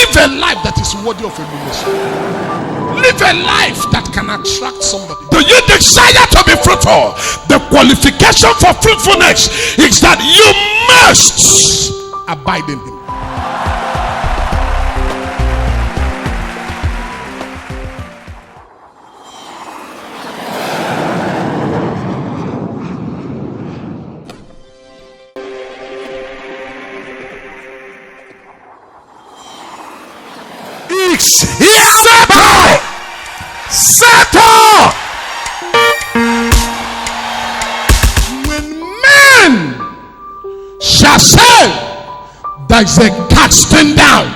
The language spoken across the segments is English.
Live a life that is worthy of emulation. Live a life that can attract somebody. Do you desire to be fruitful? The qualification for fruitfulness is that you must abide in him. Settle. When men shall say there is a casting down,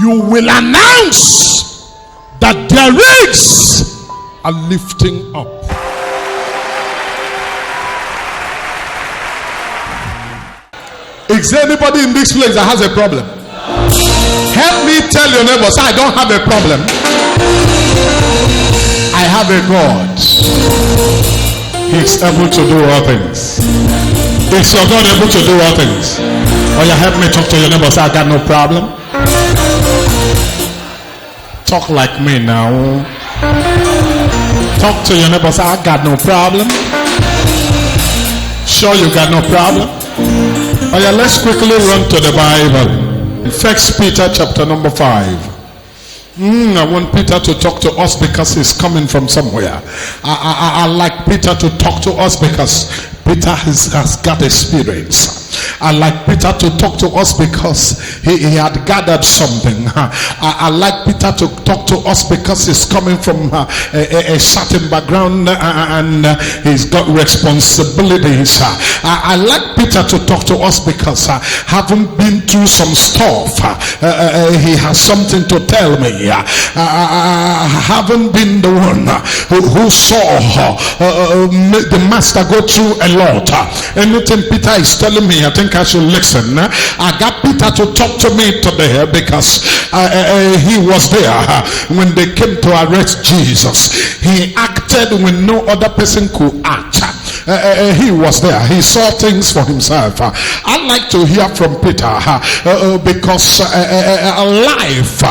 you will announce that there is a lifting up. Is there anybody in this place that has a problem? Help me tell your neighbors, I don't have a problem. I have a God. He's able to do all things. Is your God able to do all things? Oh, you help me talk to your neighbors, I got no problem. Talk like me now. Talk to your neighbors, I got no problem. Sure you got no problem? Oh yeah, let's quickly run to the Bible. First Peter chapter number 5. I want Peter to talk to us because he's coming from somewhere. I like Peter to talk to us because Peter has got experience. I like Peter to talk to us because he had gathered something. I like Peter to talk to us because he's coming from a certain background and he's got responsibilities. I like Peter to talk to us because having been through some stuff, he has something to tell me. Haven't been the one who saw the master go through a lot. Anything Peter is telling me, I think I should listen. I got Peter to talk to me today because he was there when they came to arrest Jesus. He acted when no other person could act. He was there. He saw things for himself. I like to hear from Peter because life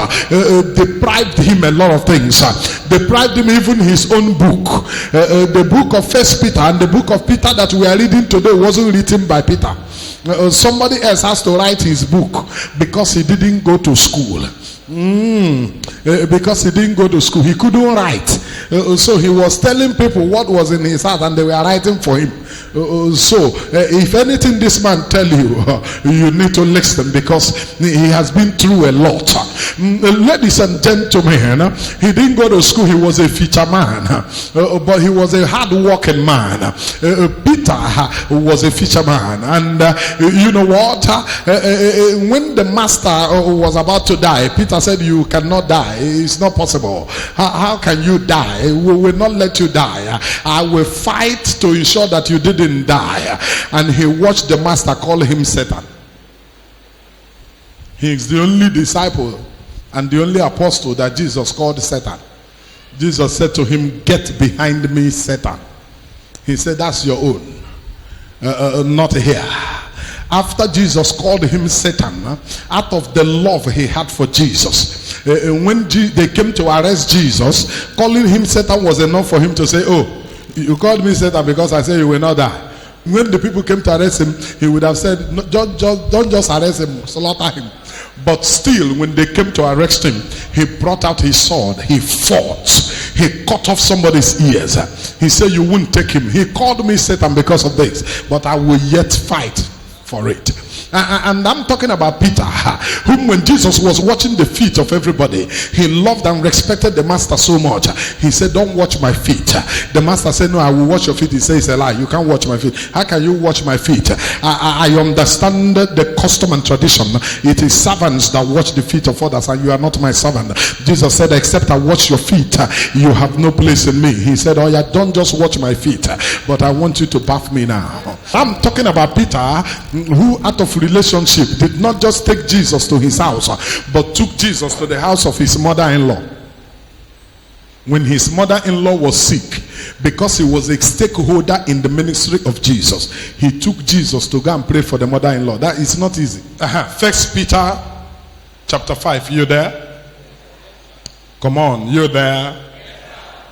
deprived him a lot of things. Deprived him even his own book. The book of First Peter and the book of Peter that we are reading today wasn't written by Peter. Somebody else has to write his book because he didn't go to school. Because he didn't go to school, he couldn't write. So he was telling people what was in his heart and they were writing for him. So if anything this man tell you, you need to listen because he has been through a lot. Ladies and gentlemen, he didn't go to school. He was a feature man, but he was a hard working man. Peter was a feature man, and you know what, when the master was about to die, Peter said, you cannot die. It's not possible. How can you die? We will not let you die. I will fight to ensure that you didn't die. And he watched the master call him Satan. He is the only disciple and the only apostle that Jesus called Satan. Jesus said to him, get behind me, Satan. He said, that's your own, not here. After Jesus called him Satan, out of the love he had for Jesus, when they came to arrest Jesus, calling him Satan was enough for him to say, oh, you called me Satan because I said you will not die. When the people came to arrest him, he would have said, no, don't just arrest him, slaughter him. But still, when they came to arrest him, he brought out his sword. He fought. He cut off somebody's ears. He said, you won't take him. He called me Satan because of this, but I will yet fight for it. And I'm talking about Peter, whom when Jesus was watching the feet of everybody, he loved and respected the master so much. He said, don't watch my feet. The master said, no, I will watch your feet. He says, it's a lie. You can't watch my feet. How can you watch my feet? I understand the custom and tradition. It is servants that watch the feet of others, and you are not my servant. Jesus said, except I watch your feet, you have no place in me. He said, oh yeah, don't just watch my feet, but I want you to bath me now. I'm talking about Peter, who out of relationship did not just take Jesus to his house, but took Jesus to the house of his mother-in-law. When his mother-in-law was sick, because he was a stakeholder in the ministry of Jesus, he took Jesus to go and pray for the mother-in-law. That is not easy. First Peter chapter 5. You there? Come on, you there?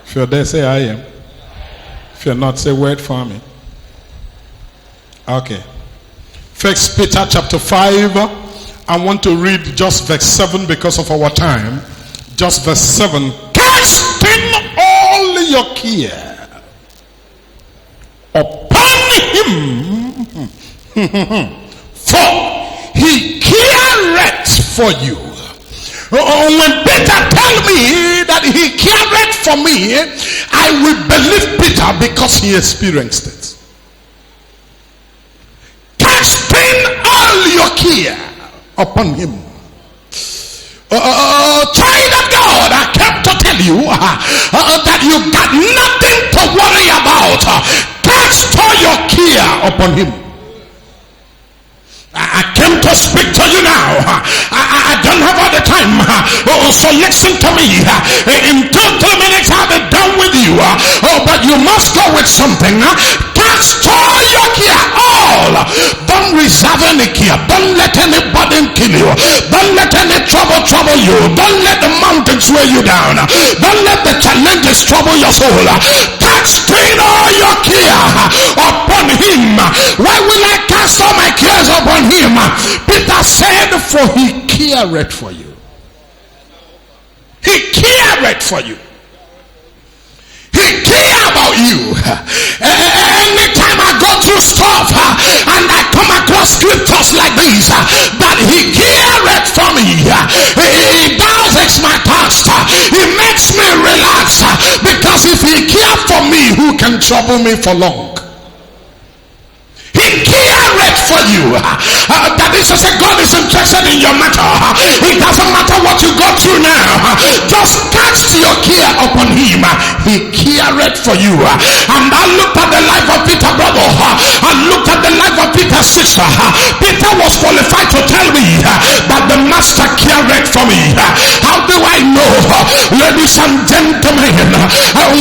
If you're there, say I am. If you're not, say wait for me. Okay. First Peter chapter 5. I want to read just verse 7 because of our time. Just verse 7. Casting all your care upon him, for he careth for you. When Peter tell me that he careth for me, I will believe Peter because he experienced it. Casting all your care upon him. Child of God, I came to tell you that you got nothing to worry about. Cast all your care upon him. I came to speak to you now. I don't have all the time. So listen to me. In 2-3 minutes I'll be done with you. But you must go with something. Cast all your care. All. Don't reserve any care. Don't let anybody kill you. Don't let any trouble you. Don't let the mountains weigh you down. Don't let the challenges trouble your soul. Casting all your care upon him. Why will I cast all my cares upon him? Peter said, for he careth for you. He careth for you. He care about you. Anytime I go through stuff and I come across scriptures like these, that he careth for me, it does my task. It makes me relax, because if he cared for me, who can trouble me for long? He careth for you. That is to say, God is interested in your matter. It doesn't matter what you go through now. Just cast your care upon him. He careth for you. And I looked at the life of Peter, brother. I looked at the life of Peter's sister. Peter was qualified to tell me that the master careth for me. How do I know? Ladies and gentlemen,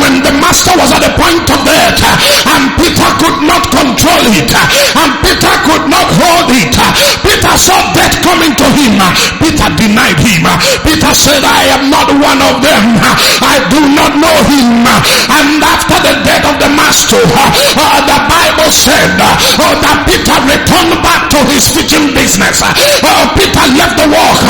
when the master was at the point of death and Peter could not control it, and Peter could not hold it, Peter saw death coming to him. Peter denied him. Peter said, I am not one of them. I do not know him. And after the death of the master, the Bible said that Peter returned back to his fishing business. Peter left the work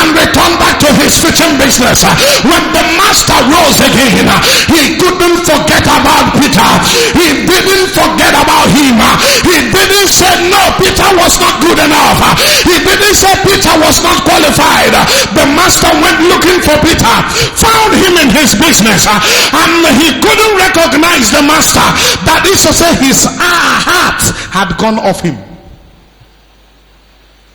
and returned back to his fishing business. When the master rose again, he couldn't forget about Peter. He didn't forget about him. He didn't say no, Peter was not good enough. He didn't say Peter was not qualified. The master went looking for Peter, found him in his business, and he couldn't recognize the master. That is to say, his heart had gone off him.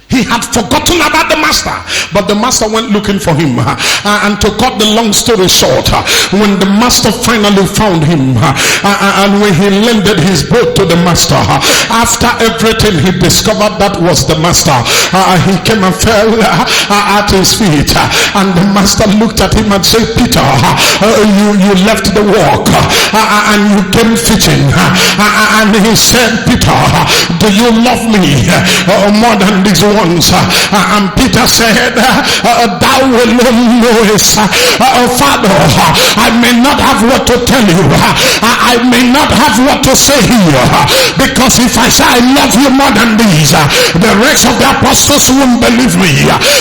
He had forgotten about the master, but the master went looking for him. And to cut the long story short, when the master finally found him, and when he lended his boat to the master, after everything he discovered that was the master, he came and fell at his feet, and the master looked at him and said, Peter, you left the work and you came fishing. And he said, Peter, do you love me more than these ones? And Peter said, thou alone knowest. Father, I may not have what to tell you. I may not have what to say here, because if I say I love you more than these, the rest of the apostles won't believe me.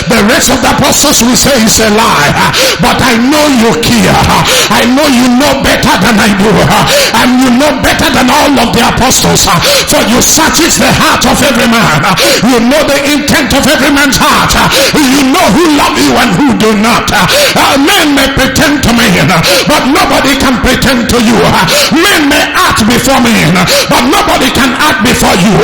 The rest of the apostles will say it's a lie. But I know you care. I know you know better than I do, and you know better than all of the apostles, for you search the heart of every man. You know the intent of every man's heart. You know who love you and who do not. Men may pretend to men, but nobody can pretend to you. Men may act before men, but nobody can act before you.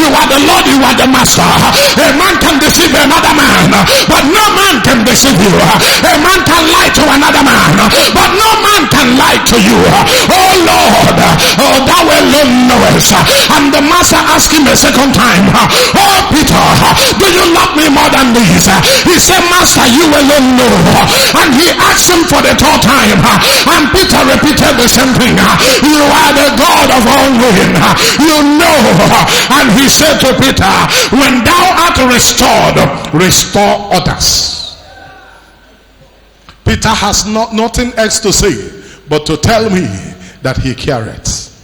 You are the Lord, you are the master. A man can deceive another man, but no man can deceive you. A man can lie to another man, but no man can lie to you. Oh Lord, thou alone knowest. And the master asked him a second time, oh Peter, do you love me more than these? He said, Master, you alone know. And he asked him for the third time, and Peter repeated the same thing. You are the God of all knowing. You know. And he said to Peter, when thou art restored, restore others. Peter has nothing else to say but to tell me that he careth.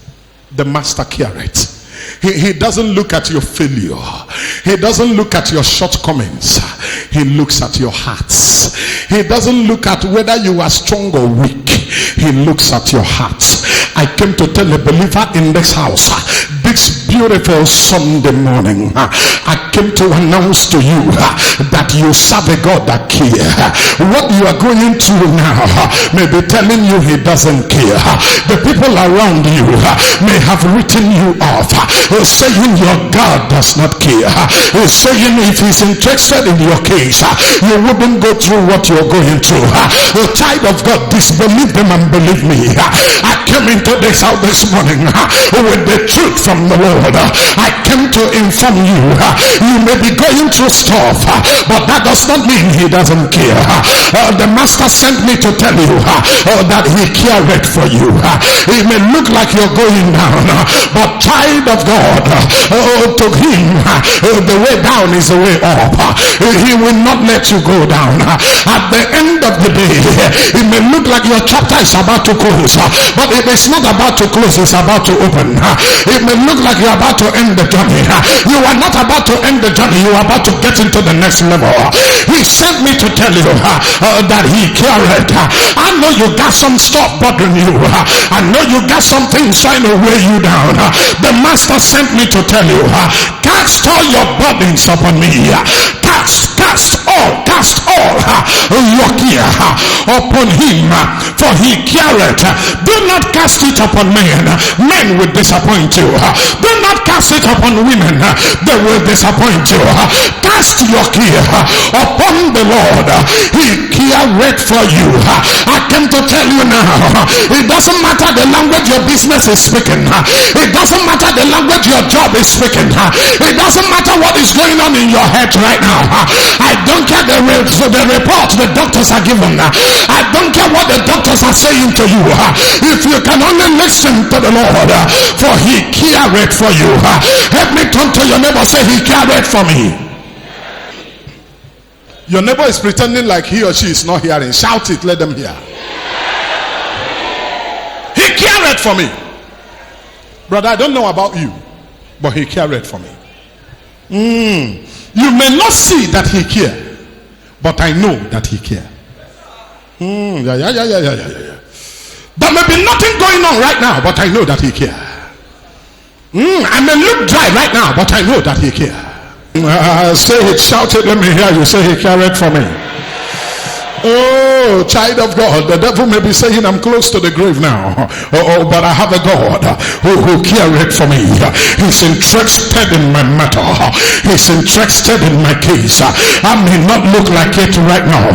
The master careth. He doesn't look at your failure. He doesn't look at your shortcomings. He looks at your hearts. He doesn't look at whether you are strong or weak. He looks at your hearts. I came to tell a believer in this house this beautiful Sunday morning, I came to announce to you that you serve a God that cares. What you are going through now may be telling you he doesn't care. The people around you may have written you off, saying your God does not care, saying if he's interested in your case, you wouldn't go through what you're going through. Child of God, disbelieve them and believe me. I came into this house this morning with the truth from the Lord. I came to inform you, you may be going through stuff, but that does not mean he doesn't care. The master sent me to tell you that he cared for you. It may look like you're going down, but child of God, to him the way down is the way up. He will not let you go down. At the end of the day, it may look like your chapter is about to close, but it is not about to close, it's about to open. It may look like you're about to end the journey. You are not about to end the journey, you are about to get into the next level. He sent me to tell you that he cared. I know you got some stuff bothering you. I know you got some things trying to weigh you down. The master sent me to tell you, cast all your burdens upon me. Cast all your care upon him, for he careth. Do not cast it upon men. Men will disappoint you. Do not cast it upon women. They will disappoint you. Cast your care upon the Lord. He careth for you. I came to tell you now, it doesn't matter the language your business is speaking. It doesn't matter the language your job is speaking. It doesn't matter what is going on in your head right now. I don't care the report the doctors are giving. I don't care what the doctors are saying to you. If you can only listen to the Lord, for he careth for you. Help me turn to your neighbor, say he careth for me. Your neighbor is pretending like he or she is not hearing. Shout it, let them hear. He careth for me. Brother, I don't know about you, but he careth for me. You may not see that he cares, but I know that he cares. Yeah. There may be nothing going on right now, but I know that he cares. I may look dry right now, but I know that he cares. Say it, shout it, let me hear you. Say he cared for me. Oh, child of God, the devil may be saying I'm close to the grave now. But I have a God who careth for me. He's interested in my matter. He's interested in my case. I may not look like it right now,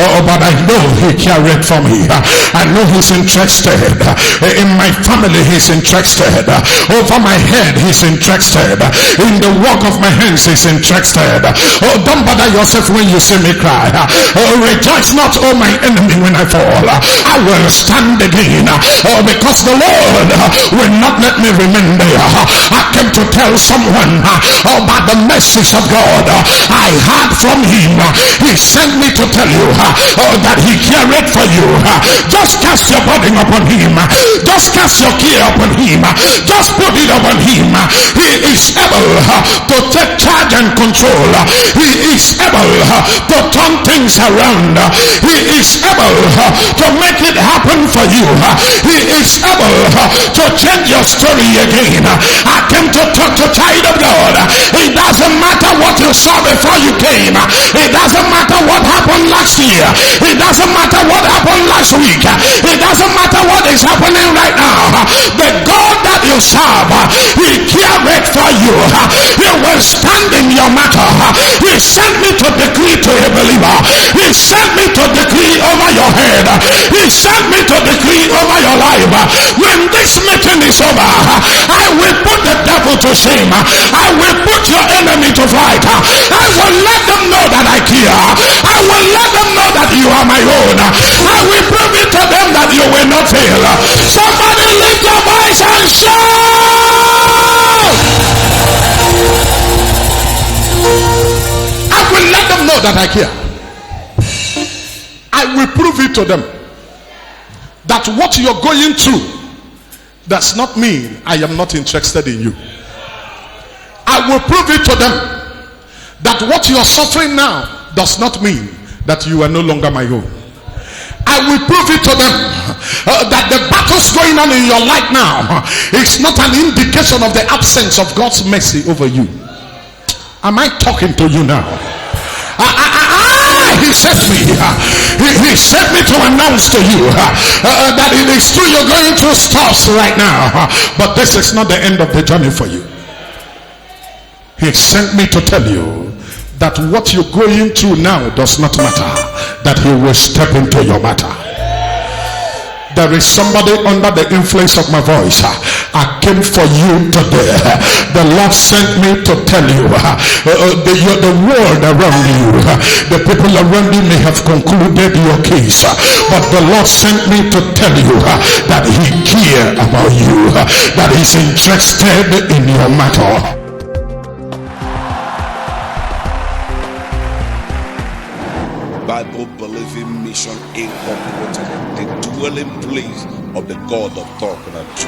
but I know he careth for me. I know he's interested in my family. He's interested over my head. He's interested in the work of my hands. He's interested. Oh, don't bother yourself when you see me cry. Rejoice not, oh my enemy, when I fall. I will stand again, because the Lord will not let me remain there. I came to tell someone about the mercies of God. I heard from him. He sent me to tell you that he cared for you. Just cast your burden upon him. Just cast your care upon him. Just put it upon him. He is able to take charge and control. He is able to turn things around. He is able to make it happen for you. He is able to change your story again. I came to talk to child of God. It doesn't matter what you saw before you came. It doesn't matter what happened last year. It doesn't matter what happened last week. It doesn't matter what is happening right now. The God that you serve, he careth for you. He will stand in your matter. He sent me to decree to a believer. He sent me to decree over your head. He sent me to decree over your life. When this meeting is over, I will put the devil to shame. I will put your enemy to flight. I will let them know that I care. I will let them know that you are my own. I will prove it to them that you will not fail. Somebody lift your voice and shout. I will let them know that I care. I I will prove it to them that what you're going through does not mean I am not interested in you. I will prove it to them that what you're suffering now does not mean that you are no longer my own. I will prove it to them that the battles going on in your life now is not an indication of the absence of God's mercy over you. Am I talking to you now? He sent me. He sent me to announce to you that it is true you're going through stuff right now, but this is not the end of the journey for you. He sent me to tell you that what you're going through now does not matter, that he will step into your matter. There is somebody under the influence of my voice. I came for you today. The Lord sent me to tell you the world around you, the people around you may have concluded your case, but the Lord sent me to tell you that he cares about you, that he's interested in your matter. Bible Believing Mission Incorporated, the dwelling place of the God of Talknado.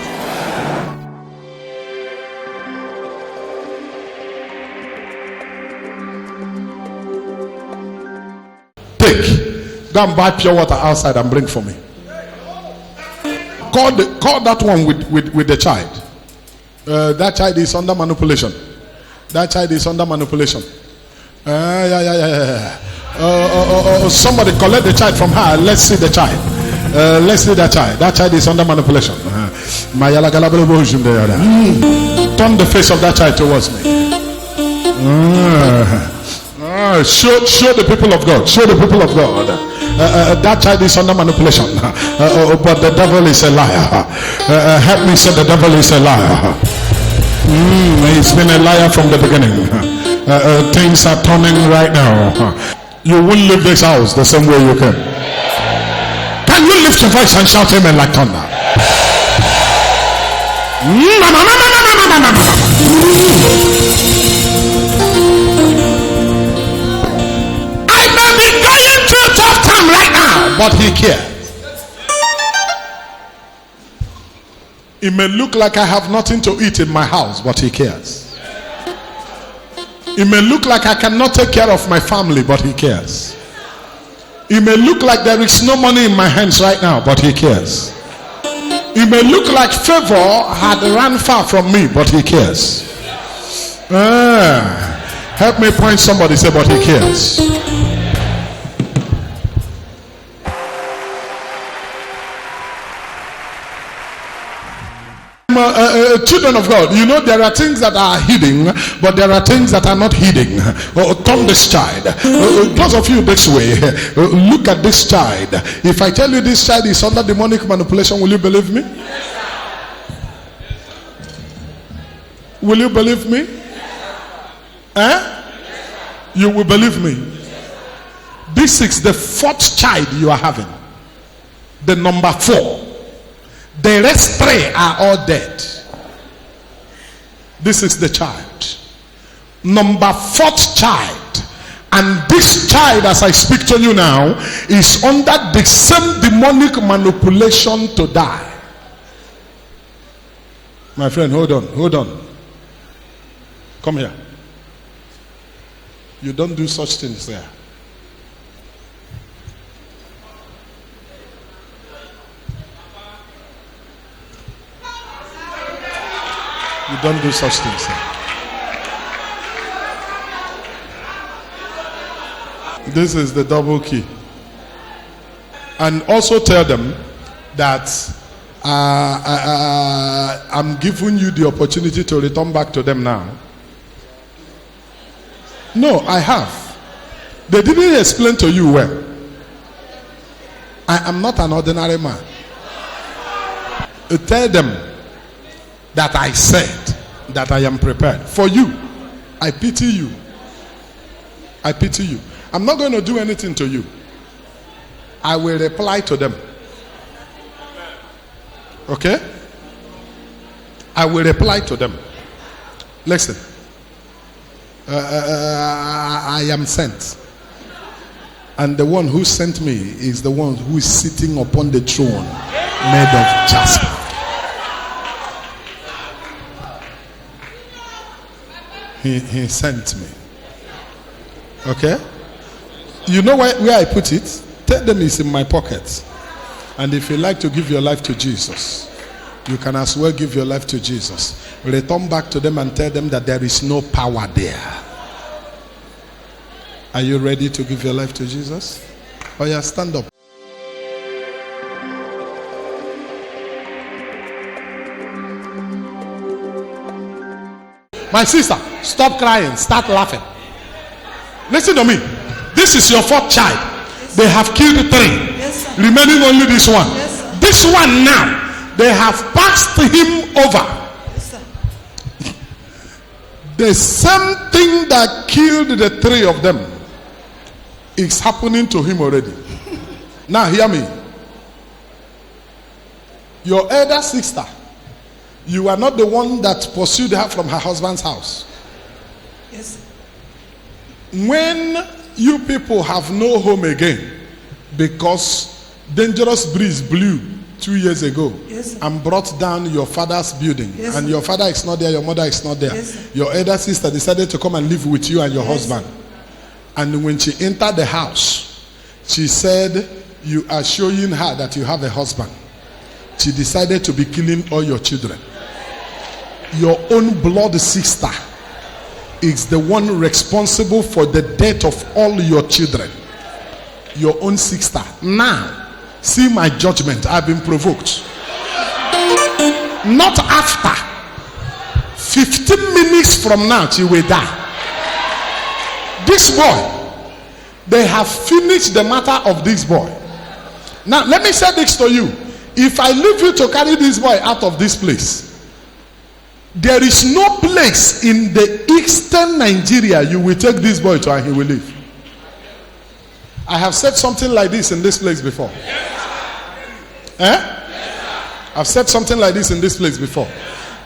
Take, go and buy pure water outside and bring for me. Call that one with the child. That child is under manipulation. That child is under manipulation. Yeah. Somebody collect the child from her. Let's see the child. Let's see that child. That child is under manipulation. Turn the face of that child towards me. Show the people of God. Show the people of God. That child is under manipulation. But the devil is a liar. Help me say the devil is a liar. He's been a liar from the beginning. Things are turning right now. You won't leave this house the same way you came. Can you lift your voice and shout amen like thunder? I may be going through a tough time right now, but he cares. It may look like I have nothing to eat in my house, but he cares. It may look like I cannot take care of my family, but he cares. It may look like there is no money in my hands right now, but he cares. It may look like favor had run far from me, but he cares. Help me point somebody, say, but he cares. Children of God, you know there are things that are hidden, but there are things that are not hidden. Turn this child. Those of you this way, look at this child. If I tell you this child is under demonic manipulation, will you believe me? Will you believe me? You will believe me. This is the fourth child you are having. The number 4. The rest 3 are all dead. This is the child. Number 4th child. And this child, as I speak to you now, is under the same demonic manipulation to die. My friend, hold on. Come here. You don't do such things there. You don't do such things. This is the double key. And also tell them that I'm giving you the opportunity to return back to them now. No, I have. They didn't explain to you well. I am not an ordinary man. Tell them that I said that I am prepared for you. I pity you. I pity you. I'm not going to do anything to you. I will reply to them. Okay? I will reply to them. Listen. I am sent. And the one who sent me is the one who is sitting upon the throne made of jasper. He sent me. Okay? You know where I put it? Tell them it's in my pocket. And if you like to give your life to Jesus, you can as well give your life to Jesus. Return back to them and tell them that there is no power there. Are you ready to give your life to Jesus? Oh yeah, stand up. My sister, stop crying, start laughing. Listen to me. This is your fourth child. Yes, they have killed 3. Yes, remaining only this one. Yes, this one now, they have passed him over. Yes, The same thing that killed the 3 of them is happening to him already. Now hear me. Your elder sister, you are not the one that pursued her from her husband's house. yes, When you people have no home again because dangerous breeze blew 2 years ago, yes, and brought down your father's building, yes, and your father is not there, your mother is not there, yes, your elder sister decided to come and live with you and your yes, husband. And when she entered the house, she said you are showing her that you have a husband. She decided to be killing all your children. Your own blood sister is the one responsible for the death of all your children. Your own sister. Now, see my judgment. I've been provoked. Not after. 15 minutes from now, she will die. This boy, they have finished the matter of this boy. Now, let me say this to you. If I leave you to carry this boy out of this place, there is no place in the eastern Nigeria you will take this boy to and he will leave. I have said something like this in this place before. I've said something like this in this place before.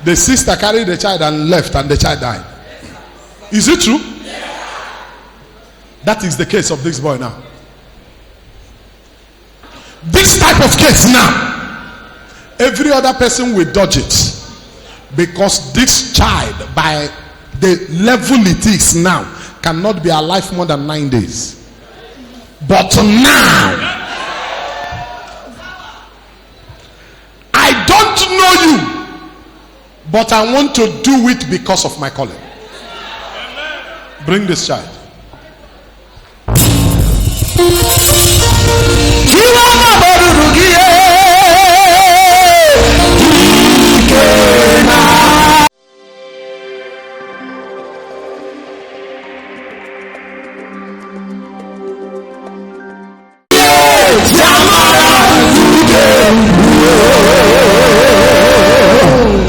The sister carried the child and left, and the child died. Is it true? That is the case of this boy now. This type of case now, every other person will dodge it. Because this child, by the level it is now, cannot be alive more than 9 days. But now, I don't know you, but I want to do it because of my calling. Bring this child.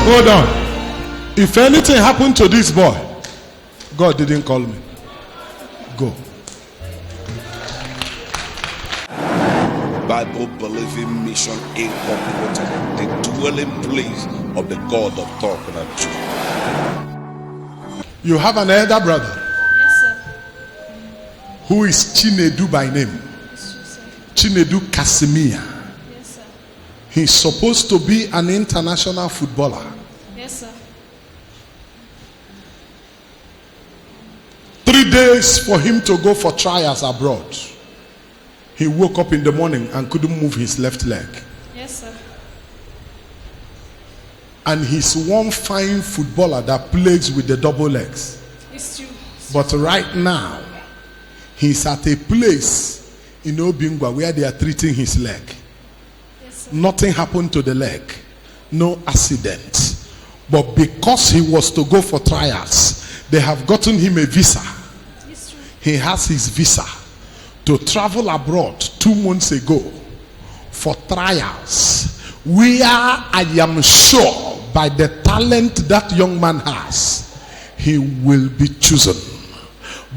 Hold on. If anything happened to this boy, God didn't call me. Go. Bible believing mission incorporated, the dwelling place of the God of Talknado. You have an elder brother yes, sir. who is Chinedu by name. Yes, sir. Chinedu Casimir. Yes, sir. He's supposed to be an international footballer. Yes, sir. 3 days for him to go for trials abroad. He woke up in the morning and couldn't move his left leg. Yes, sir. And he's one fine footballer that plays with the double legs. It's true. But right now, he's at a place in Obingwa where they are treating his leg. Yes, sir. Nothing happened to the leg. No accident. But because he was to go for trials, they have gotten him a visa. It's true. He has his visa to travel abroad 2 months ago for trials, where I am sure by the talent that young man has, he will be chosen.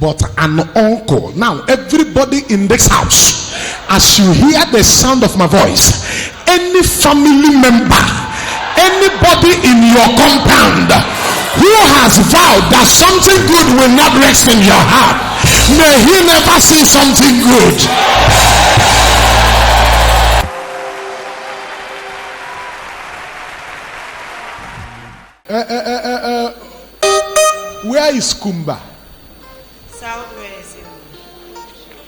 But an uncle, now everybody in this house, as you hear the sound of my voice, any family member, anybody in your compound who has vowed that something good will not rest in your heart, may he never see something good. Where is Kumba? Southwest.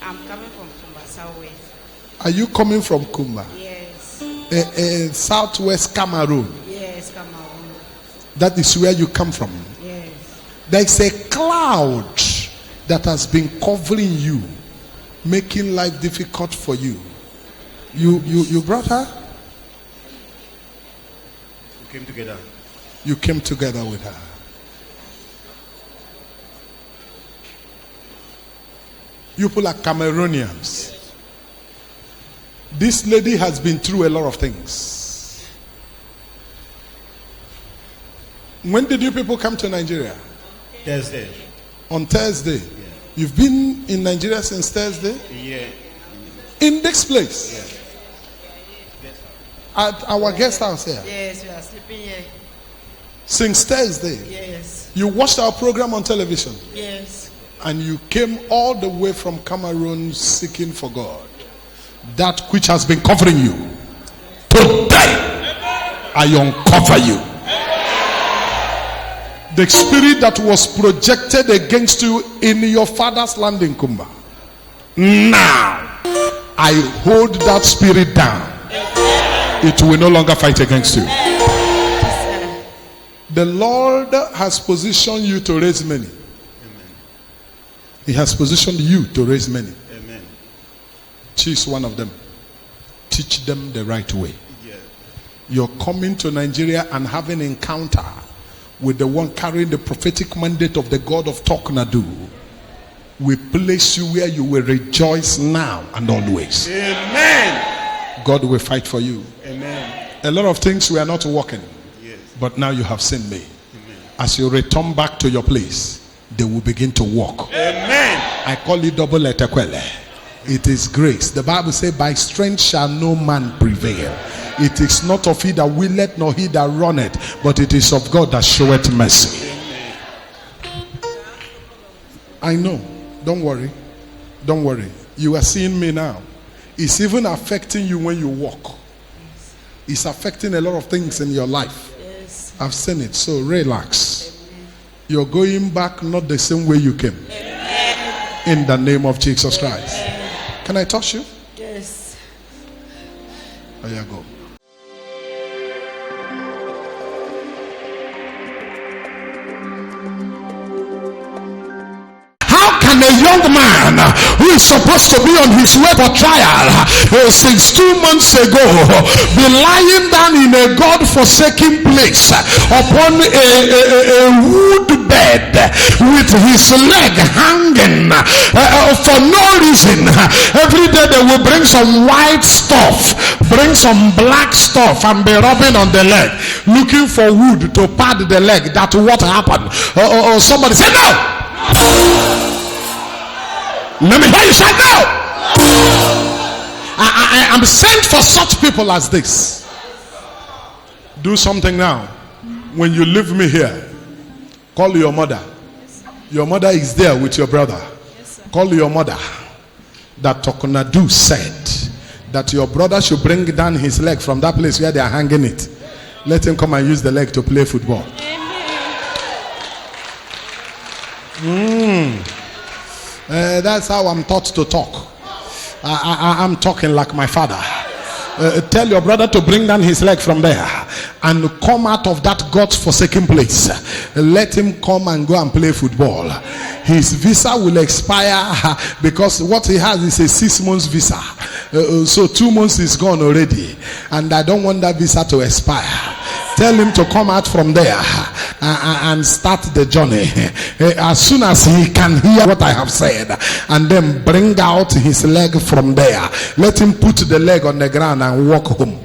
I'm coming from Kumba, Southwest. Are you coming from Kumba? Yes. Southwest Cameroon. Yes, Cameroon. That is where you come from. Yes. There is a cloud that has been covering you, making life difficult for you. You brought her? We came together. You came together with her. You people are Cameroonians. This lady has been through a lot of things. When did you people come to Nigeria? Thursday. On Thursday. Yeah. You've been in Nigeria since Thursday? Yeah. In this place? Yeah. At our guest house here? Yes, we are sleeping here. Since Thursday? Yes. You watched our program on television? Yes. And you came all the way from Cameroon seeking for God. That which has been covering you, today I uncover you. The spirit that was projected against you in your father's land in Kumba, now I hold that spirit down. It will no longer fight against you. The Lord has positioned you to raise many. He has positioned you to raise many. Amen. Choose one of them. Teach them the right way. Yeah. You're coming to Nigeria and having an encounter with the one carrying the prophetic mandate of the God of Talknado. We place you where you will rejoice now and always. Amen. God will fight for you. Amen. A lot of things we are not working, Yes. but now you have seen me. Amen. As you return back to your place, they will begin to walk. Amen. I call it double etequele. It is grace. The Bible says, by strength shall no man prevail. It is not of he that willeth, nor he that runneth, but it is of God that showeth mercy. I know. Don't worry. Don't worry. You are seeing me now. It's even affecting you when you walk. It's affecting a lot of things in your life. Yes. I've seen it. So relax. You're going back not the same way you came. In the name of Jesus Christ. Can I touch you? Yes. There you go. How can a young man who is supposed to be on his way for trial since 2 months ago be lying down in a God-forsaken place upon a wood bed with his leg hanging for no reason? Every day they will bring some white stuff, bring some black stuff, and be rubbing on the leg, looking for wood to pad the leg. That's what happened. Somebody said no. Let me hear you say no. I am sent for such people as this. Do something now. When you leave me here, call your mother. Your mother is there with your brother. Call your mother. That Talknado said that your brother should bring down his leg from that place where they are hanging it. Let him come and use the leg to play football. That's how I'm taught to talk. I'm talking like my father. Tell your brother to bring down his leg from there and come out of that God-forsaken place. Let him come and go and play football. His visa will expire because what he has is a 6 months visa. So 2 months is gone already, and I don't want that visa to expire. Tell him to come out from there and start the journey as soon as he can hear what I have said, and then bring out his leg from there. Let him put the leg on the ground and walk home.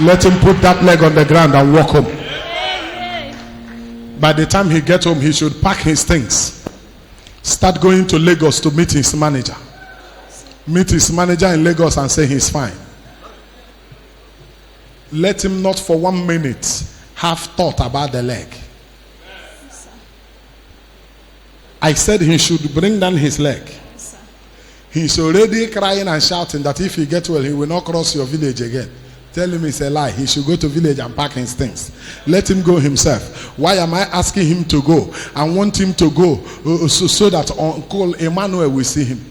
Let him put that leg on the ground and walk home. By the time he gets home, he should pack his things, start going to Lagos to meet his manager. Meet his manager in Lagos and say he's fine. Let him not for 1 minute have thought about the leg. I said he should bring down his leg. Yes, sir. He's already crying and shouting that if he gets well, he will not cross your village again. Tell him it's a lie. He should go to village and pack his things. Let him go himself. Why am I asking him to go? I want him to go so that Uncle Emmanuel will see him.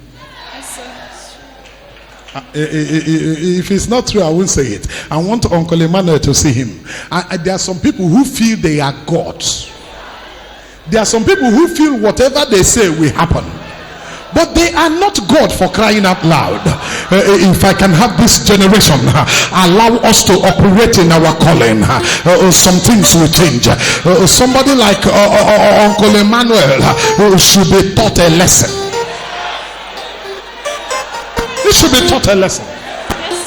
Yes, sir. If it's not true, I won't say it. I want Uncle Emmanuel to see him. There are some people who feel they are gods. There are some people who feel whatever they say will happen. But they are not God, for crying out loud. If I can have this generation allow us to operate in our calling, some things will change. Somebody like Uncle Emmanuel should be taught a lesson. He should be taught a lesson. Yes,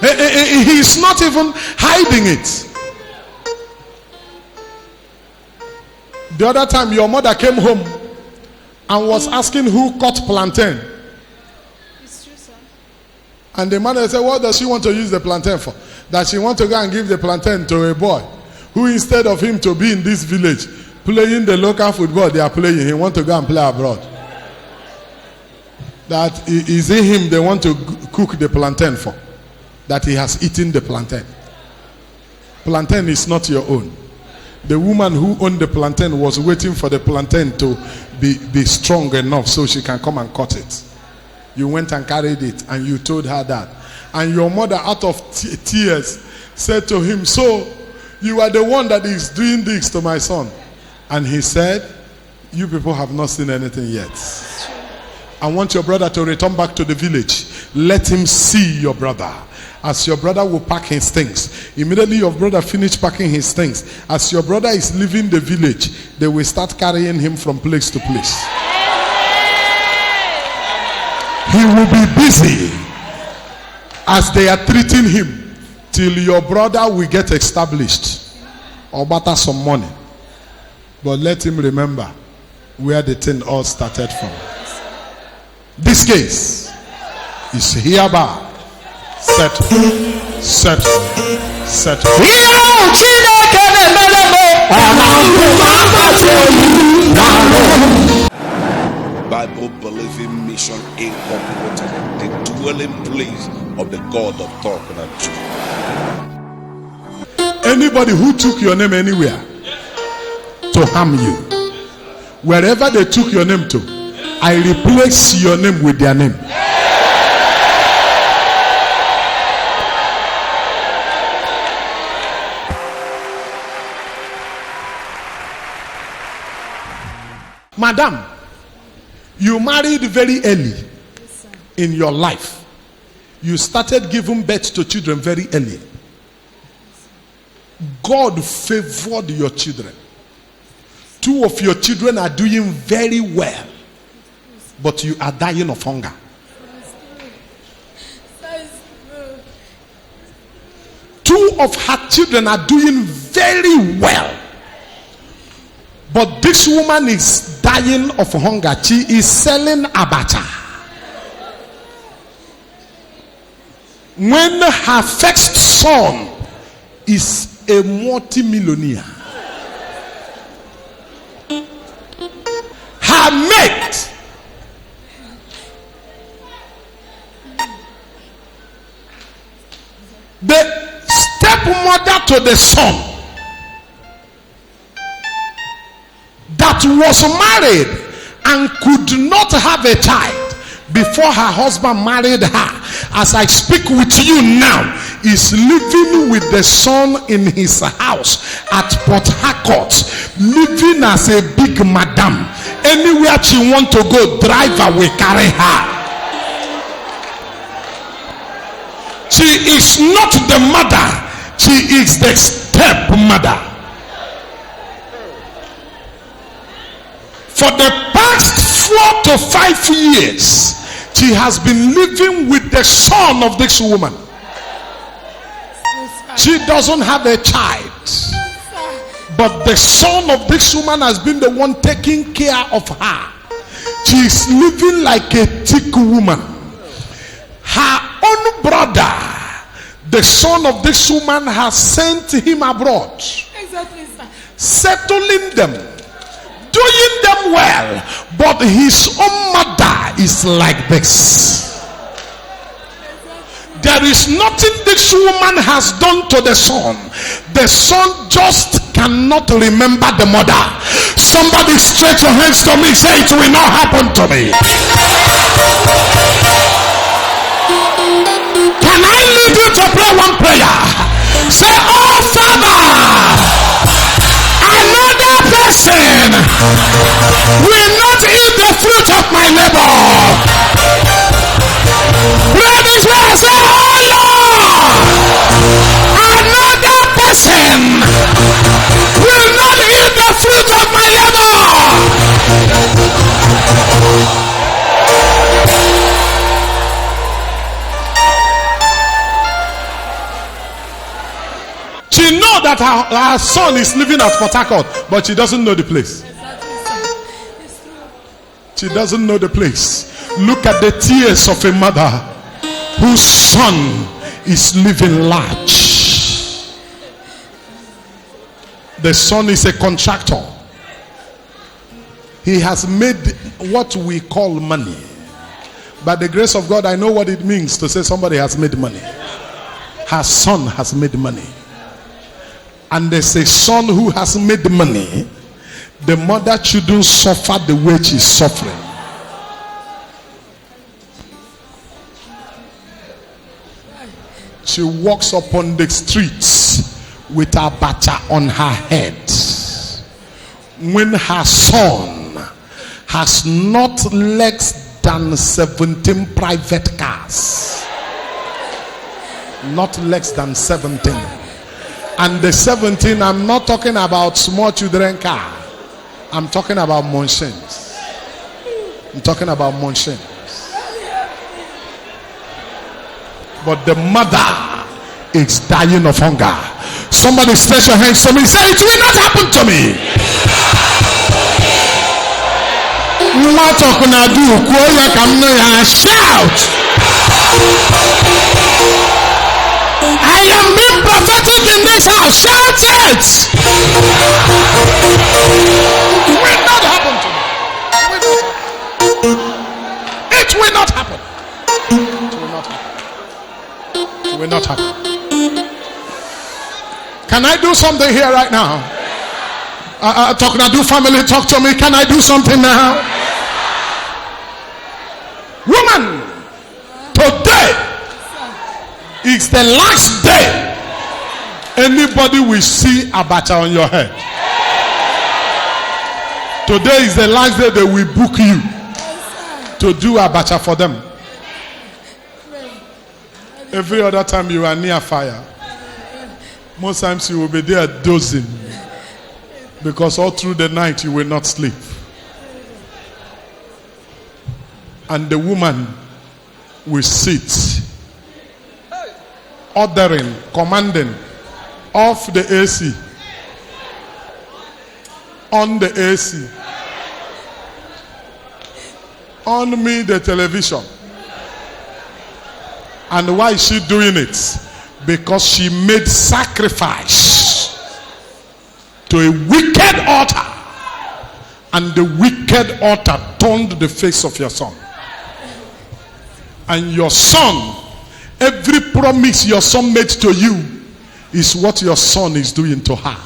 sir. He's not even hiding it. The other time your mother came home and was asking who cut plantain. It's true, sir. And the mother said, what does she want to use the plantain for? That she want to go and give the plantain to a boy who, instead of him to be in this village playing the local football they are playing, he want to go and play abroad. That is it him they want to cook the plantain for? That he has eaten the plantain. Plantain is not your own. The woman who owned the plantain was waiting for the plantain to be strong enough so she can come and cut it. You went and carried it and you told her that. And your mother, out of tears, said to him, so you are the one that is doing this to my son. And he said, you people have not seen anything yet. I want your brother to return back to the village. Let him see your brother. As your brother will pack his things, immediately your brother finished packing his things. As your brother is leaving the village, they will start carrying him from place to place. He will be busy as they are treating him till your brother will get established or butter some money. But let him remember where the thing all started from. This case is hereby settled. Bible believing mission incorporated, the dwelling place of the God of Talknado. Anybody who took your name anywhere to harm you, wherever they took your name to, I replace your name with their name. Madam, you married very early in your life. You started giving birth to children very early. God favored your children. 2 of your children are doing very well, but you are dying of hunger. 2 of her children are doing very well, but this woman is dying of hunger. She is selling abacha. When her first son is a multi-millionaire, her mate the stepmother to the son that was married and could not have a child before her husband married her, as I speak with you now, is living with the son in his house at Port Harcourt, living as a big madam. Anywhere she want to go, driver will carry her. She is not the mother, she is the stepmother. For the past 4 to 5 years, she has been living with the son of this woman. She doesn't have a child, but the son of this woman has been the one taking care of her. She is living like a thick woman. Her own brother, the son of this woman, has sent him abroad. Exactly, settling them, doing them well, but his own mother is like this. There is nothing this woman has done to the son. The son just cannot remember the mother. Somebody stretch your hands to me, say it will not happen to me. Can I lead you to pray one prayer? Say, oh Father, another person will not eat the fruit of my labor. Pray this way, say, oh Lord, another person will not eat the fruit of my labor. She knows that her son is living at Port Harcourt, but she doesn't know the place. She doesn't know the place. Look at the tears of a mother whose son is living large. The son is a contractor. He has made what we call money. By the grace of God, I know what it means to say somebody has made money. Her son has made money. And there's a son who has made money. The mother shouldn't suffer the way she's suffering. She walks upon the streets with a bacha on her head. When her son has not less than 17 private cars. Not less than 17. And the 17, I'm not talking about small children car. I'm talking about mansions. I'm talking about mansions. But the mother is dying of hunger. Somebody stretch your hands to me. Say, it will not happen to me. Shout. I am being prophetic in this house. Shout it. It will not happen to me. It will not happen. It will not happen. It will not happen. Can I do something here right now? Talknado family, talk to me. Can I do something now? Woman, today is the last day anybody will see abacha on your head. Today is the last day they will book you to do abacha for them. Every other time you are near fire, most times you will be there dozing, because all through the night you will not sleep. And the woman will sit ordering, commanding, off the AC, on the AC, on me the television. And why is she doing it? Because she made sacrifice to a wicked altar, and the wicked altar turned the face of your son. And your son, every promise your son made to you is what your son is doing to her.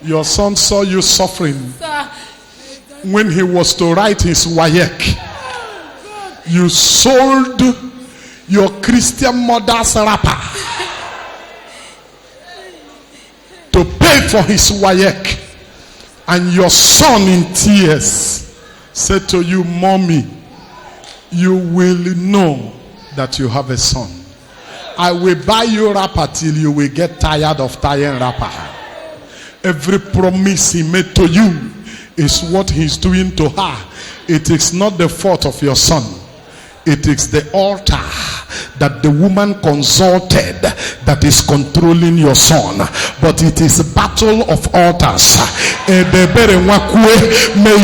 Your son saw you suffering when he was to write his WAEC. You sold your Christian mother's wrapper to pay for his WAEC. And your son in tears said to you, Mommy, you will know that you have a son. I will buy you wrapper till you will get tired of tying wrapper. Every promise he made to you is what he's doing to her. It is not the fault of your son. It is the altar that the woman consulted that is controlling your son, but it is a battle of altars. May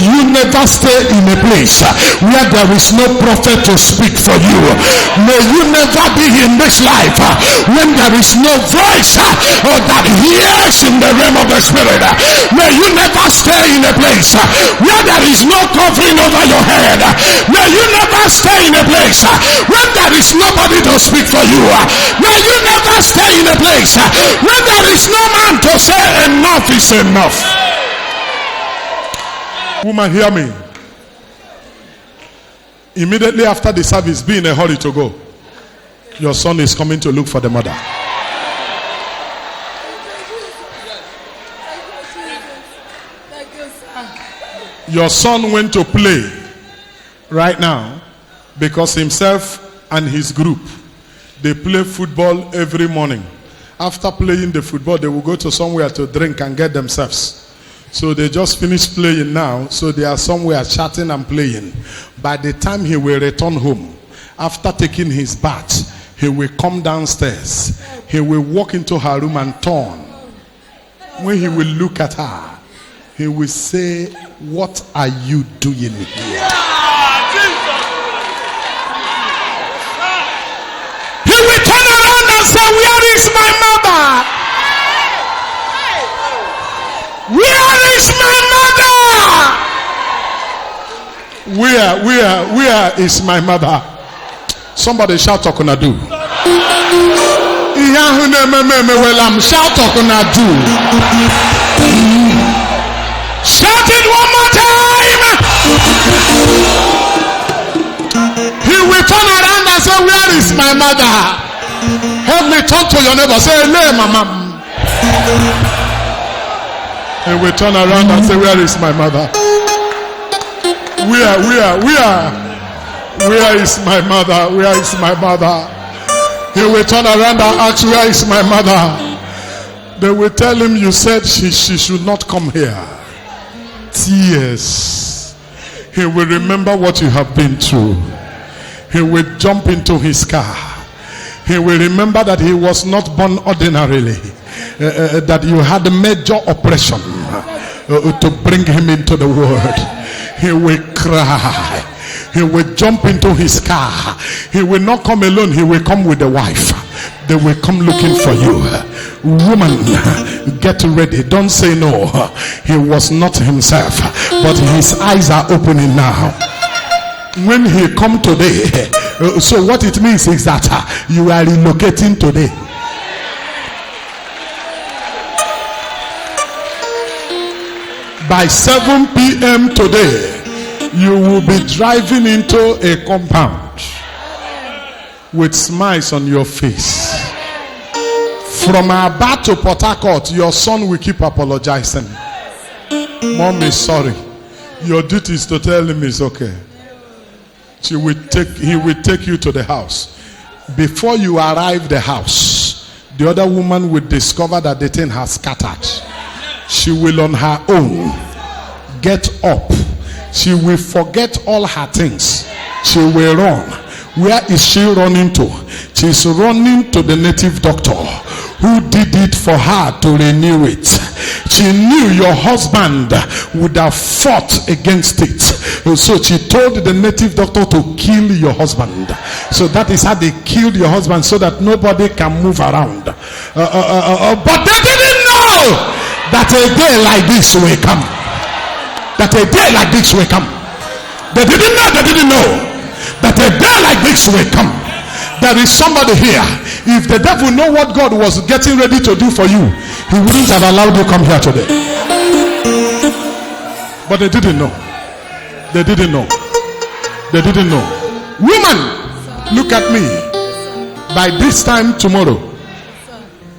you never stay in a place where there is no prophet to speak for you. May you never be in this life when there is no voice that hears in the realm of the spirit. May you never stay in a place where there is no covering over your head. May you never stay in a place when there is nobody to speak for you. May you never stay in a place when there is no man to say enough is enough. Woman, hear me. Immediately after the service, be in a hurry to go. Your son is coming to look for the mother. Your son went to play right now because himself and his group, they play football every morning. After playing the football, they will go to somewhere to drink and get themselves. So they just finished playing now, so they are somewhere chatting and playing. By the time he will return home, after taking his bath, he will come downstairs. He will walk into her room and turn. When he will look at her, he will say, "What are you doing here?" He will turn around and say, "Where is my mother? Where is my mother? Where is my mother?" Somebody shout Talknado. Shout Talknado. Shout it one more time. He will turn around and say, "Where is my mother?" Help me turn to your neighbor. Say, "Hey, mama." He will turn around and say, "Where is my mother? Where is my mother? Where is my mother?" He will turn around and ask, "Where is my mother?" They will tell him, "You said she should not come here." Tears. He will remember what you have been through. He will jump into his car. He will remember that he was not born ordinarily, that you had a major oppression to bring him into the world. He will cry. He will jump into his car. He will not come alone. He will come with the wife. They will come looking for you. Woman, get ready. Don't say no. He was not himself, but his eyes are opening now. When he come today, so what it means is that you are relocating today. By 7 p.m. today, you will be driving into a compound with smiles on your face. From Aba to Port Harcourt, your son will keep apologizing. Mom is sorry. Your duty is to tell him it's okay. He will take you to the house. Before you arrive the house, the other woman will discover that the thing has scattered. She will on her own get up. She will forget all her things. She will run. Where is she running to? She's running to the native doctor who did it for her to renew it. She knew your husband would have fought against it. So she told the native doctor to kill your husband. So that is how they killed your husband, so that nobody can move around. But they didn't know that a day like this will come. That a day like this will come. They didn't know that a day like this will come. There is somebody here. If the devil know what God was getting ready to do for you, he wouldn't have allowed you come here today. But they didn't know. They didn't know. They didn't know. Woman, look at me. By this time tomorrow,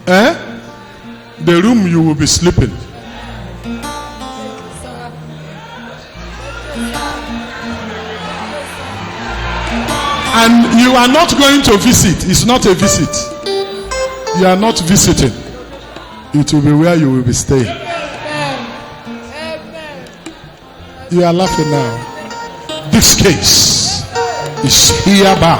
the room you will be sleeping. And you are not going to visit. It's not a visit. You are not visiting. It will be where you will be staying. You are laughing now. This case is hereby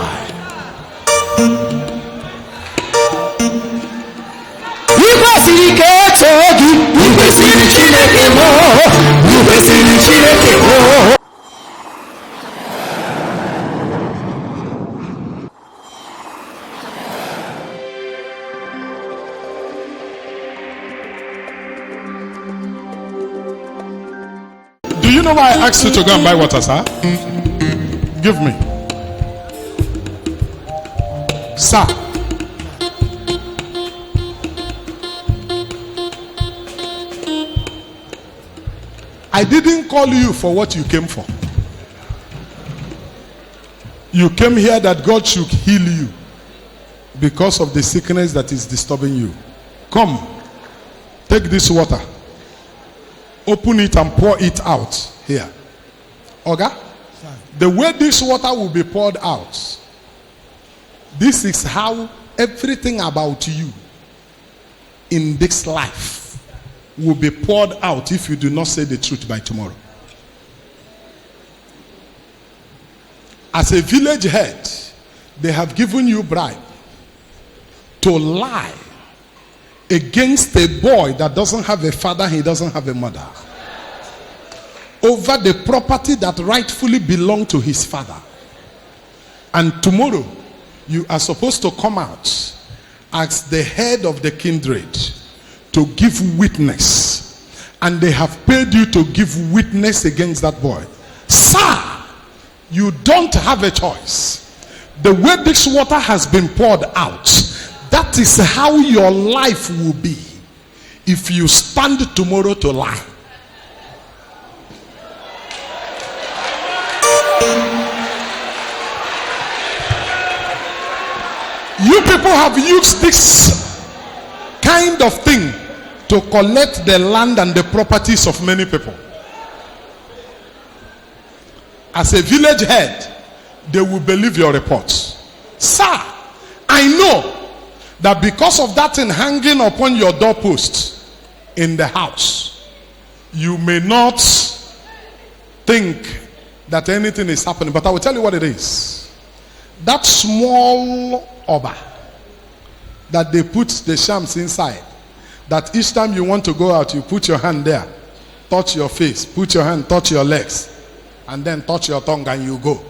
Do you know why I asked you to go and buy water, sir? Give me. Sir. I didn't call you for what you came for. You came here that God should heal you because of the sickness that is disturbing you. Come, take this water. Open it and pour it out here. Okay? The way this water will be poured out, this is how everything about you in this life will be poured out if you do not say the truth by tomorrow. As a village head, they have given you bribe to lie against a boy that doesn't have a father, he doesn't have a mother, over the property that rightfully belonged to his father. And tomorrow, you are supposed to come out as the head of the kindred to give witness. And they have paid you to give witness against that boy. Sir, you don't have a choice. The way this water has been poured out, that is how your life will be if you stand tomorrow to lie. You people have used this kind of thing to collect the land and the properties of many people. As a village head, they will believe your reports. Sir, I know that because of that thing hanging upon your doorpost in the house, you may not think that anything is happening, but I will tell you what it is. That small oba that they put the shams inside, that each time you want to go out, you put your hand there, touch your face, put your hand, touch your legs, and then touch your tongue and you go.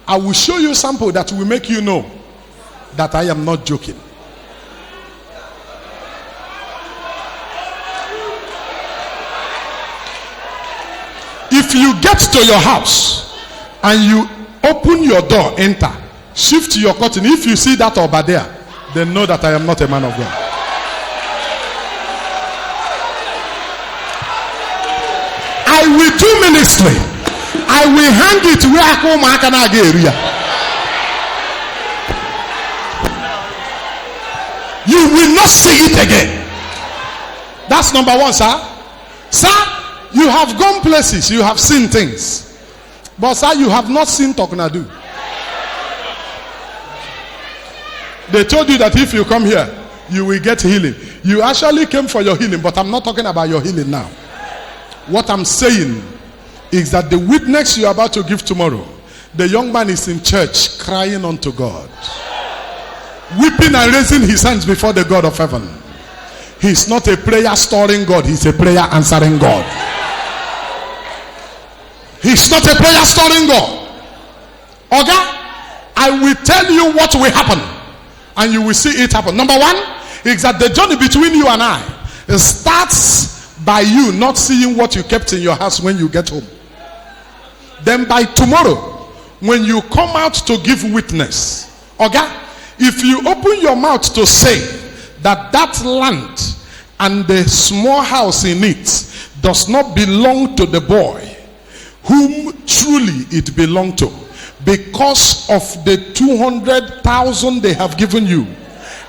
I will show you a sample that will make you know that I am not joking. If you get to your house and you open your door, enter, shift your curtain, if you see that over there, then know that I am not a man of God. I will do ministry. I will hang it where I come area. You will not see it again. That's number one, sir. Sir, you have gone places, you have seen things, but sir, you have not seen Talknado. They told you that if you come here, you will get healing. You actually came for your healing, but I'm not talking about your healing now. What I'm saying is that the witness you are about to give tomorrow, the young man is in church crying unto God, weeping and raising his hands before the God of heaven. He's not a prayer storing God, he's a prayer answering God. He's not a prayer storing God. Okay? I will tell you what will happen, and you will see it happen. Number one is that the journey between you and I starts by you not seeing what you kept in your house when you get home. Then by tomorrow, when you come out to give witness, okay, if you open your mouth to say that that land and the small house in it does not belong to the boy whom truly it belonged to, because of the 200,000 they have given you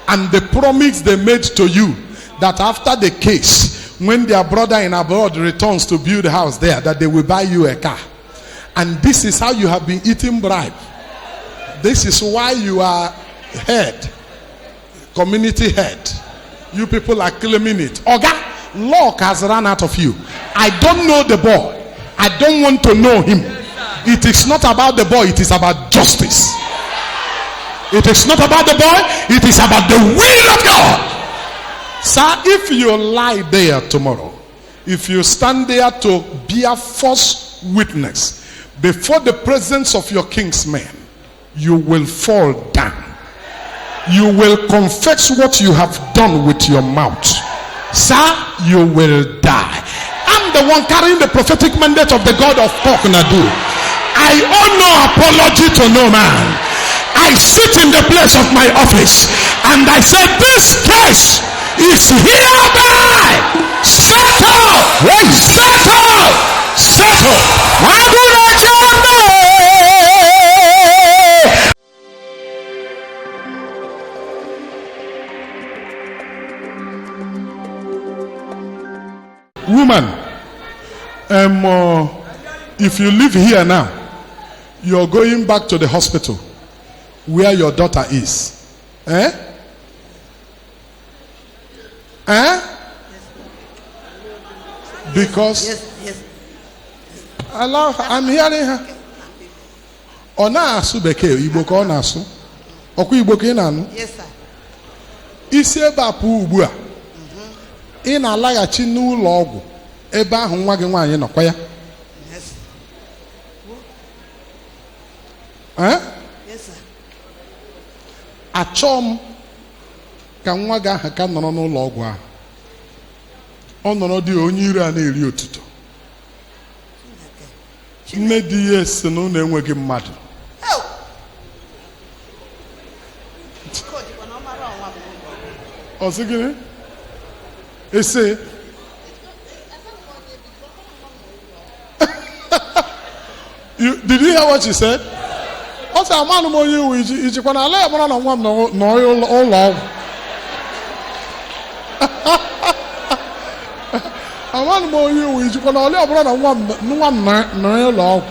and the promise they made to you that after the case, when their brother in abroad returns to build a house there, that they will buy you a car. And this is how you have been eating bribe. This is why you are head, community head. You people are claiming it. Oga, luck has run out of you. I don't know the boy. I don't want to know him. It is not about the boy, it is about justice. It is not about the boy, it is about the will of God. Sir, if you lie there tomorrow, if you stand there to bear false witness before the presence of your king's men, you will fall down. You will confess what you have done with your mouth. Sir, you will die. I'm the one carrying the prophetic mandate of the God of Talknado. I owe no apology to no man. I sit in the place of my office and I say, this case is hereby settled. Settled. Settled. Why do not you know? Woman, if you live here now, you're going back to the hospital where your daughter is. Because Yes. Allah, I'm hearing her. Ona asu beke Igbo ka ọ na-asụ. Ọkwa Igbo ka ị na-anụ. Yes, sir. Isi ebe a pụọ ugbu a. Ị na-alaghachi n'ụlọ ọgwụ ebe ahụ nwa gị nwaanyị nọkwa ya. Yes. Eh? Yes, sir. Achọọ m ka nwa gị ahụ ka nọrọ n'ụlọ ọgwụ ahụ. Ọ nọrọ dị onye ire a na-eri otuto. Nne di ya esi na ụlọ enweghị mmadụ. Oh. Ọ sị gịnị? Ese. Did you hear what she said? Ọ sị amanụ m onye iwu ijikwa na ala ya mara na nwa m nọ ụlọ ọgwụ. Amanụ m onye iwu ijikwa na ala ya mara na nwa m nọ ụlọ ọgwụ.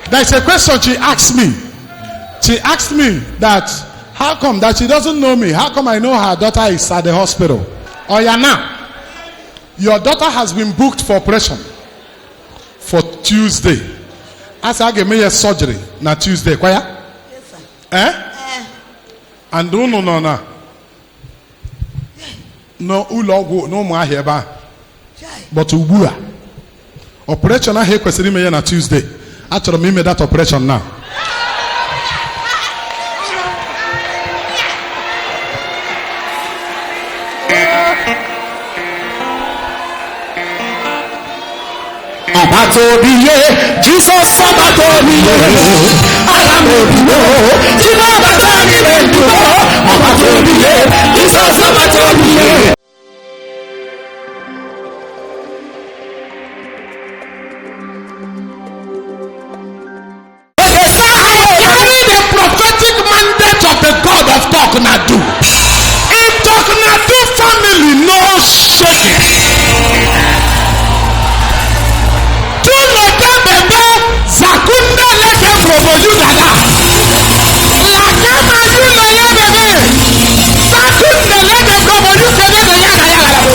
There's a question she asked me. She asked me that how come that she doesn't know me? How come I know her daughter is at the hospital? Oh yeah, now your daughter has been booked for operation for Tuesday. As I give me a surgery na Tuesday, kwaya? Yes, sir. And no. No ulo no mo ahia ba. But ugbu a operation ahụ ekwesịrị ime ya na Tuesday. Achọrọ m ime that operation now. Abatobiye, Jesus abatobiye, alamobiye, Tima abatobiye, abatobiye, Jesus abatobiye. Carry the prophetic mandate of the God of Talknado. In Talknado family, no shaking. Zakunda leke promoju dada. Lakama yuna ya bebe. Zakunda leke promoju kebe de yaga yaga bo.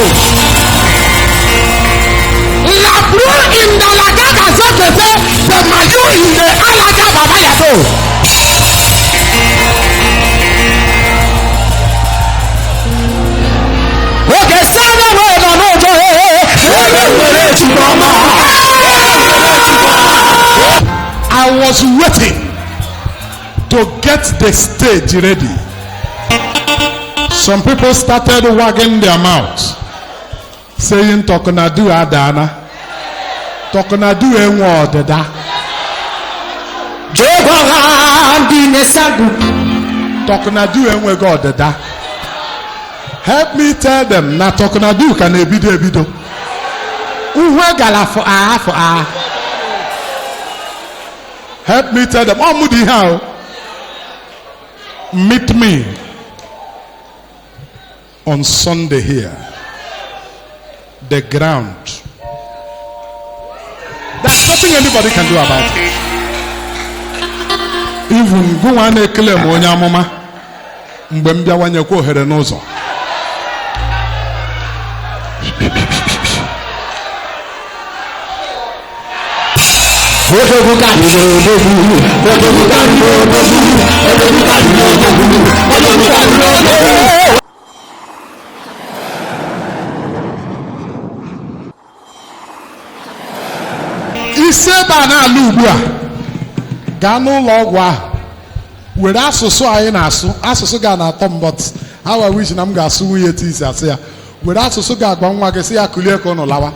Labru inda lagaga zokete de maju inde alaga baba ya bo. Oge sana we na nojo, ebe wele chukoma. I was waiting to get the stage ready. Some people started wagging their mouths, saying Talknado adana, Talknado enwe odeda. Jehovah di nesagu. Talknado enwe go odeda. Help me tell them na Talknado can ebido. Uwe gala for a. Help me tell them, Mudi how? Meet me on Sunday here. The ground. There's nothing anybody can do about it. Even go on a claim on your mama. Mbembia wanya ko here n'ụzọ. isi ebe a na-alụ ugbu a gaa n'ụlọ ọgwụ ahụ were asụsụ anyị na-asụ asụsụ ga na-atọ m but how I wish na m ga-asụ nwunye isi asị ya were asụsụ ga-agwa nwa gị sị ya kulie ka ụnụ lawa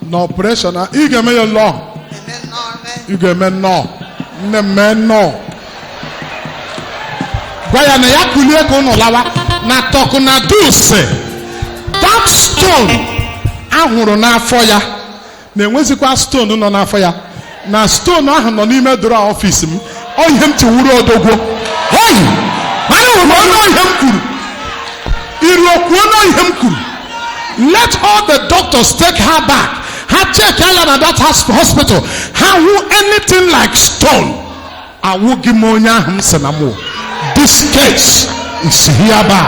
na ọpụreshọn ị ga-eme ya lọọ ị ga-eme nnọọ nne m mee nnọọ gwa ya na ya kulie ka ụnụ lawa na Talknado si that stone ahụrụ n'afọ ya na-enwezikwa stone nọ n'afọ ya na stone ahụ nọ n'ime dọrọ ọfịs m ọ ihe m tiwuru odogwo oyi ahụrụ m ọnụ ihe m kwuru iru okwu ọnụ ihe m kwuru let all the doctors take her back ha check ya na that hospital ha hụ anything like stone awụghị m onye ahụ m sị na mụ this case is hereby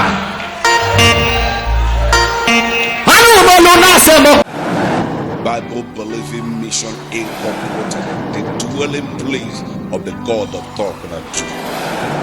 ahụrụ m ọnụ na-asị m Bible Believing Mission Incorporated, the dwelling place of the God of Talknado.